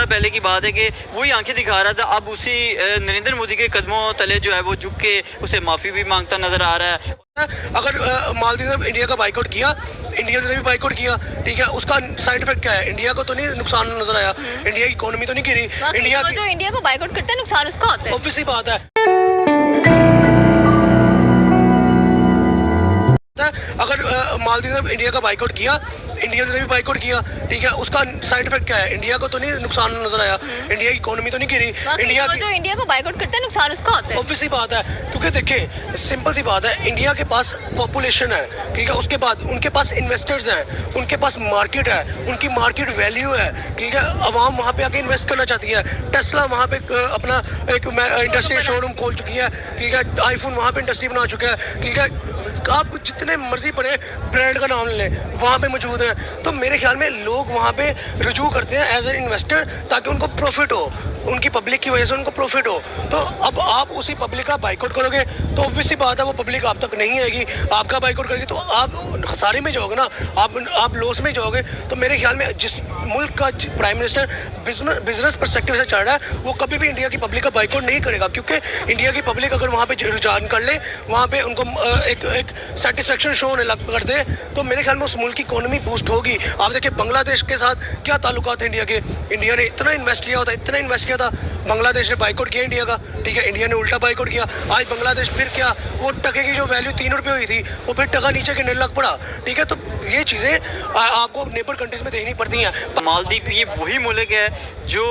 अरसा पहले की बात है कि वही आंखें दिखा रहा था, अब उसी नरेंद्र मोदी के कदमों तले जो है वो झुक के उसे माफ़ी भी मांगता नज़र आ रहा है। अगर मालदीव ने इंडिया का बाइकआउट किया, इंडिया ने भी बाइकआउट किया, ठीक है, उसका साइड इफेक्ट क्या है? इंडिया को तो नहीं नुकसान नजर आया, इंडिया की इकोनॉमी तो नहीं गिरी। इंडिया जो इंडिया को बाइकआउट करता है नुकसान उसका होता है, ऑब्वियस सी बात है। अगर मालदीव ने इंडिया का बाइकआउट किया, इंडिया ने भी बाइकआउट किया, ठीक है, उसका साइड इफेक्ट क्या है? इंडिया को तो नहीं नुकसान नजर आया, इंडिया की इकोनॉमी तो नहीं गिरी। इंडिया जो इंडिया को बाइकआउट करता है नुकसान उसका होता है, ऑब्वियस सी बात है। क्योंकि देखिए सिंपल सी बात है, इंडिया के पास पॉपुलेशन है, ठीक है, उसके बाद उनके पास इन्वेस्टर्स हैं, उनके पास मार्केट है, उनकी मार्केट वैल्यू है, ठीक है, अवाम वहाँ पे आके इन्वेस्ट करना चाहती है। टेस्ला वहाँ पे अपना एक इंडस्ट्री शोरूम खोल चुकी है, ठीक है, आईफोन वहाँ पे इंडस्ट्री बना चुका है, ठीक है, आप जितने मर्जी बड़े ब्रांड का नाम लें वहाँ पे मौजूद हैं। तो मेरे ख्याल में लोग वहाँ पे रुजू करते हैं एज ए इन्वेस्टर, ताकि उनको प्रॉफिट हो, उनकी पब्लिक की वजह से उनको प्रॉफिट हो। तो अब आप उसी पब्लिक का बाइकआउट करोगे तो ऑब्वियस सी बात है वो पब्लिक आप तक नहीं आएगी, आपका बाइकआउट करेगी तो आप खसारे में जाओगे ना, आप लॉस में जाओगे। तो मेरे ख्याल में जिस मुल्क का प्राइम मिनिस्टर बिजनेस परस्पेक्टिव से चल रहा है वो कभी भी इंडिया की पब्लिक का बाइकआउट नहीं करेगा, क्योंकि इंडिया की पब्लिक अगर वहाँ पे रुझान कर ले, वहाँ पे उनको एक सेटिस्फेक्शन शो होने लग कर दे, तो मेरे ख्याल में उस मुल्क की इकोनॉमी बूस्ट होगी। आप देखिए बांग्लादेश के साथ क्या ताल्लुकात हैं इंडिया के, इंडिया ने इतना इन्वेस्ट किया होता, इतना इन्वेस्ट किया था, बांग्लादेश ने बाइकआउट किया इंडिया का, ठीक है, इंडिया ने उल्टा बाइकआउट किया। आज बांग्लादेश फिर क्या, वो टके की जो वैल्यू 3 रुपये हुई थी वो फिर टका नीचे गिरने लग पड़ा, ठीक है। तो ये चीज़ें आपको नेबर कंट्रीज में देखनी पड़ती हैं। मालदीव ये वही मुल्क है जो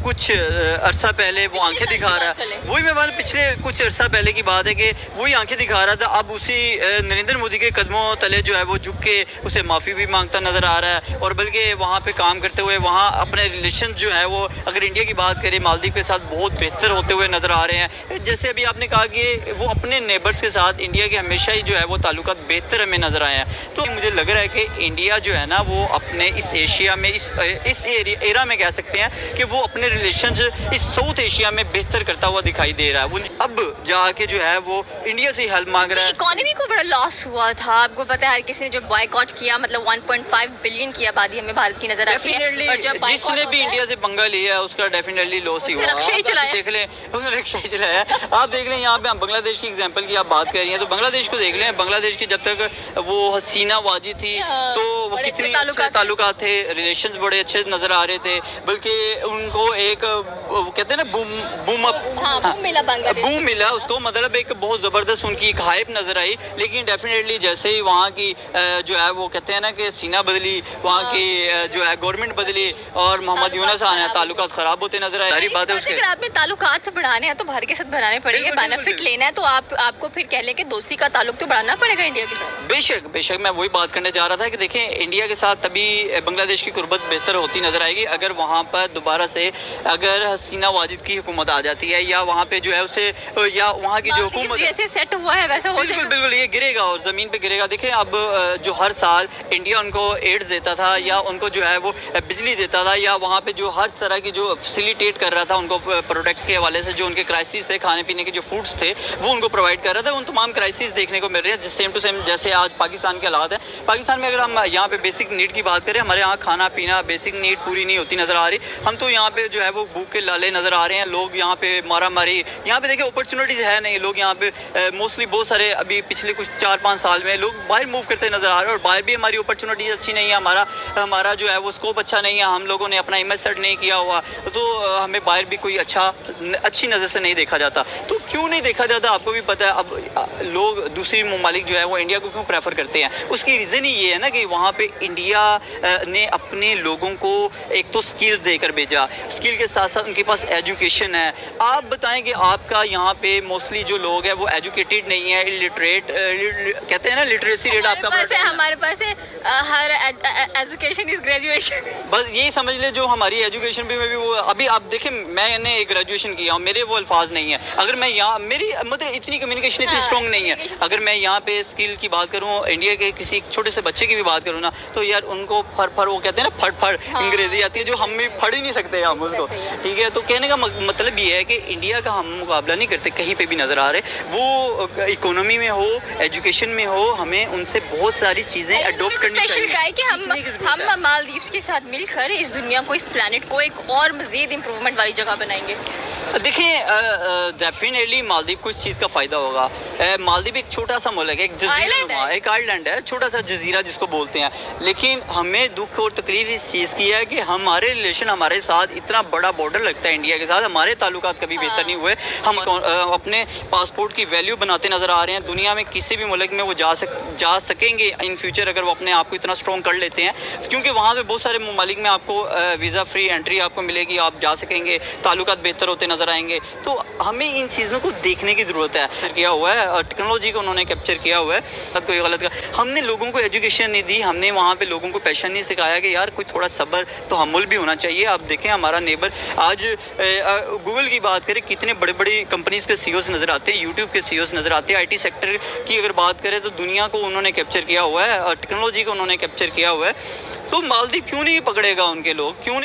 कुछ अरसा पहले वो आंखें दिखा रहा है, वही मैं पिछले कुछ अरसा पहले की बात है कि वही आंखें दिखा रहा था, अब उसी नरेंद्र मोदी के कदमों तले जो है वो झुक के उसे माफ़ी भी मांगता नज़र आ रहा है। और बल्कि वहाँ पे काम करते हुए वहाँ अपने रिलेशन जो है वो अगर इंडिया की बात करें मालदीव के साथ बहुत बेहतर होते हुए नज़र आ रहे हैं। जैसे अभी आपने कहा कि वो अपने नेबर्स के साथ इंडिया के हमेशा ही जो है वो ताल्लुकात बेहतर हमें नज़र आए हैं। तो मुझे लग रहा है कि इंडिया जो है ना वो अपने इस एशिया में इस एरा में कह सकते हैं कि वो अपने रिलेशन इस साउथ एशिया में बेहतर करता हुआ दिखाई दे रहा है। वो अब जाके जो है वो इंडिया से हेल्प मांग रहा है। इकोनॉमी को बड़ा लॉस हुआ था, आपको पता है, हर किसी ने जो बॉयकॉट किया, मतलब 1.5 बिलियन की आबादी हमें भारत की नजर आती है। जिसने भी इंडिया से पंगा लिया उसका डेफिनेटली लॉस ही हुआ। रक्षा ही चलाया, देख लें, उसने रक्षा ही चलाया। आप देख लें यहाँ पे हम बांग्लादेश की एग्जांपल की आप बात कर रही हैं तो बांग्लादेश को देख लें, बांग्लादेश की जब तक वो हसीना वादी थी तो वो कितने ताल्लुकात थे, रिलेशंस बड़े अच्छे नज़र आ रहे थे, बल्कि उनको एक कहते हैं ना बूम मिला उसको, मतलब एक बहुत ज़बरदस्त उनकी एक हाइप नज़र आई। लेकिन डेफिनेटली जैसे ही वहाँ की जो है वो कहते हैं ना कि सीना बदली, वहाँ की जो है गवर्नमेंट बदली और मोहम्मद यूनुस आने ताल्लुकात ख़राब होते नज़र आए। सारी बात है उसके, अगर आपने ताल्लुकात बढ़ाने हैं तो भारत के साथ बढ़ाने पड़ेंगे, बेनिफिट लेना है तो आपको फिर कह लें कि दोस्ती का ताल्लुक तो बढ़ाना पड़ेगा इंडिया के साथ। बेशक मैं वही बात करने जा रहा था कि देखें इंडिया के साथ तभी बांग्लादेश की कुर्बत बेहतर होती नज़र आएगी अगर वहाँ पर दोबारा से अगर हसीना वाजिद की हुकूमत आ जाती है, या वहाँ पे जो है उसे, या वहाँ की जो हुकूमत जैसे सेट हुआ है वैसा हो जाएगा। बिल्कुल ये गिरेगा और ज़मीन पे गिरेगा। देखें अब जो हर साल इंडिया उनको एड्स देता था या उनको जो है वो बिजली देता था या वहाँ पे जो हर तरह की जो फैसिलिटेट कर रहा था उनको प्रोडक्ट के हवाले से, जो उनके क्राइसिस थे, खाने पीने के जो फूड्स थे वो उनको प्रोवाइड कर रहा था, उन तमाम क्राइसिस देखने को मिल रहे हैं सेम टू सेम जैसे आज पाकिस्तान के हालात हैं। पाकिस्तान में अगर हम यहाँ पे बेसिक नीड की बात करें, हमारे यहाँ खाना पीना बेसिक नीड पूरी नहीं होती नज़र आ रही, हम तो यहाँ पे जो है वो भूख के लाले नज़र आ रहे हैं। लोग यहाँ पे मारा मारी, यहाँ पे देखिए अपॉर्चुनिटीज़ है नहीं, लोग यहाँ पे मोस्टली बहुत सारे अभी पिछले कुछ 4-5 साल में लोग बाहर मूव करते नज़र आ रहे हैं और बाहर भी हमारी अपॉर्चुनिटीज़ अच्छी नहीं है, हमारा जो है वो स्कोप अच्छा नहीं है, हम लोगों ने अपना इमेज सेट नहीं किया हुआ, तो हमें बाहर भी कोई अच्छी नज़र से नहीं देखा जाता। तो क्यों नहीं देखा जाता आपको भी पता है। अब लोग दूसरी ममालिक जो है वो इंडिया को क्यों प्रेफर करते हैं, उसकी रीज़न ही ये है ना कि वहाँ पे इंडिया ने अपने लोगों को एक तो स्किल देकर भेजा, स्किल के साथ साथ उनके पास एजुकेशन है। आप बताएं कि आपका यहाँ पे मोस्टली जो लोग हैं वो एजुकेटेड नहीं है, इलिटरेट कहते हैं ना, लिटरेसी रेट आपका हमारे पास है हर एजुकेशन इज ग्रेजुएशन, बस यही समझ ले। जो हमारी एजुकेशन भी में भी वो अभी आप देखें, मैंने एक ग्रेजुएशन किया और मेरे वो अल्फाज नहीं है, अगर मैं यहाँ मेरी मतलब इतनी कम्युनिकेशन इतनी स्ट्रॉन्ग नहीं है, अगर मैं यहाँ पे स्किल की बात करूँ, इंडिया के किसी छोटे से बच्चे की भी बात करूँ ना, तो यार उनको फर वो कहते हैं ना फट फड़ अंग्रेजी आती है जो हम भी पढ़ ही नहीं सकते हम उसको, ठीक है। तो कहने का मतलब ये है कि इंडिया का हम मुकाबला नहीं करते, कहीं पे भी नज़र आ रहे, वो इकोनॉमी में हो, एजुकेशन में हो, हमें उनसे बहुत सारी चीज़ें अडोप्ट करनी स्पेशल क्या है कि सीखने की ज़रूरत है। हम मालदीव्स के साथ मिलकर इस दुनिया को, इस प्लेनेट को एक और मजीद इम्प्रूवमेंट वाली जगह बनाएंगे। देखें डेफिनेटली मालदीव को इस चीज़ का फ़ायदा होगा। मालदीव एक छोटा सा मुल्क है, एक जजीरा, एक आइलैंड है, छोटा सा जजीरा जिसको बोलते हैं, लेकिन हमें दुख और तकलीफ इस चीज़ की है कि हमारे रिलेशन हमारे साथ इतना बड़ा बॉर्डर लगता है इंडिया के साथ, हमारे ताल्लुकात कभी बेहतर नहीं हुए। हम अपने पासपोर्ट की वैल्यू बनाते नज़र आ रहे हैं, दुनिया में किसी भी मुल्क में वो जा सकेंगे इन फ्यूचर अगर वो अपने आप को इतना स्ट्रॉन्ग कर लेते हैं, क्योंकि वहाँ पे बहुत सारे ममालिक में आपको वीज़ा फ्री एंट्री आपको मिलेगी, आप जा सकेंगे, ताल्लुकात बेहतर होते नज़र आएंगे। तो हमें इन चीज़ों को देखने की ज़रूरत है। किया हुआ है और टेक्नोलॉजी को उन्होंने कैप्चर किया हुआ है, कोई गलत का हमने लोगों को एजुकेशन नहीं दी, हमने वहाँ पे लोगों को पैशन नहीं सिखाया कि यार कोई थोड़ा सब्र तो हमुल भी होना चाहिए। आप देखें हमारा नेबर आज गूगल की बात करें, कितने बड़े बड़ी कंपनीज़ के सीईओज़ नज़र आते हैं, यूट्यूब के सीईओज़ नज़र आते हैं, IT सेक्टर की अगर बात करें तो दुनिया को उन्होंने कैप्चर किया हुआ है और टेक्नोलॉजी को उन्होंने कैप्चर किया हुआ है। तो मालदीव क्यों नहीं पकड़ेगा उनके लोग, क्यों नहीं